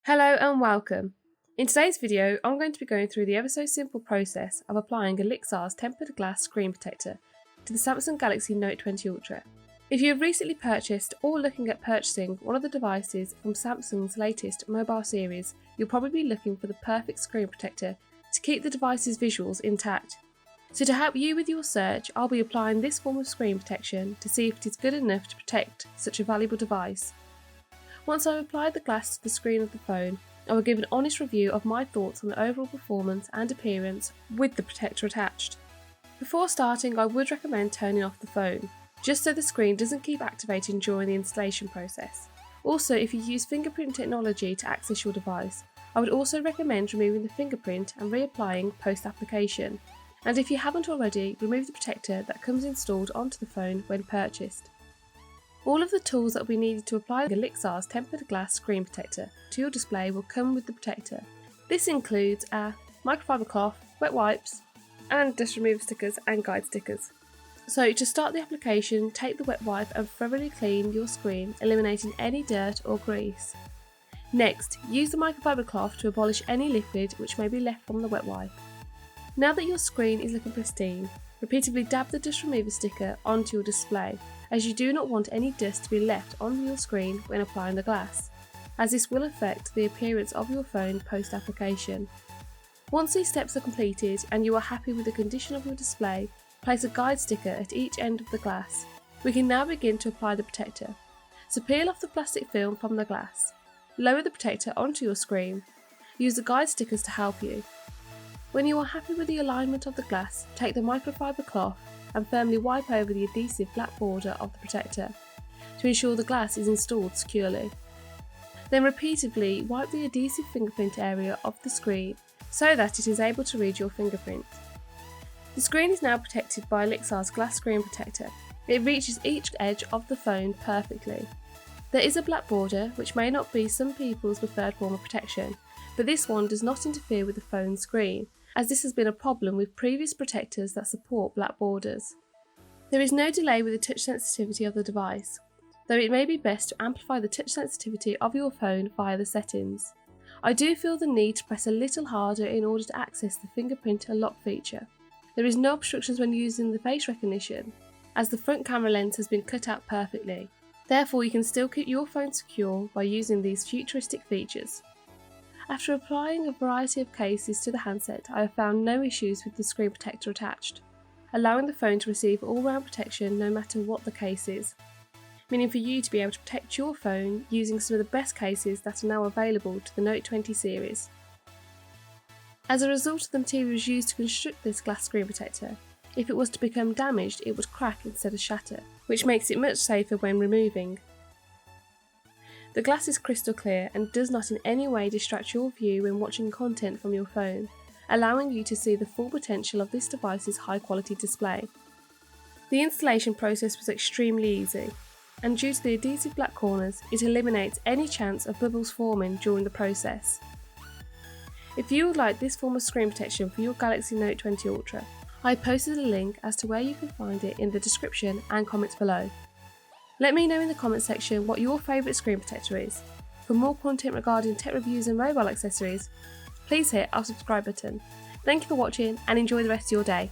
Hello and welcome. In today's video, I'm going to be going through the ever so simple process of applying Olixar's tempered glass screen protector to the Samsung Galaxy Note 20 Ultra. If you have recently purchased or looking at purchasing one of the devices from Samsung's latest mobile series, you'll probably be looking for the perfect screen protector to keep the device's visuals intact. So to help you with your search, I'll be applying this form of screen protection to see if it is good enough to protect such a valuable device. Once I've applied the glass to the screen of the phone, I will give an honest review of my thoughts on the overall performance and appearance with the protector attached. Before starting, I would recommend turning off the phone, just so the screen doesn't keep activating during the installation process. Also, if you use fingerprint technology to access your device, I would also recommend removing the fingerprint and reapplying post-application. And if you haven't already, remove the protector that comes installed onto the phone when purchased. All of the tools that will be needed to apply Olixar's tempered glass screen protector to your display will come with the protector. This includes a microfiber cloth, wet wipes, and dust remover stickers and guide stickers. So to start the application, take the wet wipe and thoroughly clean your screen, eliminating any dirt or grease. Next, use the microfiber cloth to abolish any liquid which may be left from the wet wipe. Now that your screen is looking pristine, repeatedly dab the dust remover sticker onto your display, as you do not want any dust to be left on your screen when applying the glass, as this will affect the appearance of your phone post-application. Once these steps are completed and you are happy with the condition of your display, place a guide sticker at each end of the glass. We can now begin to apply the protector. So peel off the plastic film from the glass, lower the protector onto your screen, use the guide stickers to help you. When you are happy with the alignment of the glass, take the microfiber cloth and firmly wipe over the adhesive black border of the protector to ensure the glass is installed securely. Then repeatedly wipe the adhesive fingerprint area of the screen so that it is able to read your fingerprint. The screen is now protected by Olixar's glass screen protector. It reaches each edge of the phone perfectly. There is a black border, which may not be some people's preferred form of protection, but this one does not interfere with the phone screen, as this has been a problem with previous protectors that support black borders. There is no delay with the touch sensitivity of the device, though it may be best to amplify the touch sensitivity of your phone via the settings. I do feel the need to press a little harder in order to access the fingerprint unlock feature. There is no obstructions when using the face recognition, as the front camera lens has been cut out perfectly. Therefore, you can still keep your phone secure by using these futuristic features. After applying a variety of cases to the handset, I have found no issues with the screen protector attached, allowing the phone to receive all-round protection no matter what the case is, meaning for you to be able to protect your phone using some of the best cases that are now available to the Note 20 series. As a result of the materials used to construct this glass screen protector, if it was to become damaged, it would crack instead of shatter, which makes it much safer when removing. The glass is crystal clear and does not in any way distract your view when watching content from your phone, allowing you to see the full potential of this device's high quality display. The installation process was extremely easy, and due to the adhesive black corners, it eliminates any chance of bubbles forming during the process. If you would like this form of screen protection for your Galaxy Note 20 Ultra, I posted a link as to where you can find it in the description and comments below. Let me know in the comments section what your favourite screen protector is. For more content regarding tech reviews and mobile accessories, please hit our subscribe button. Thank you for watching and enjoy the rest of your day.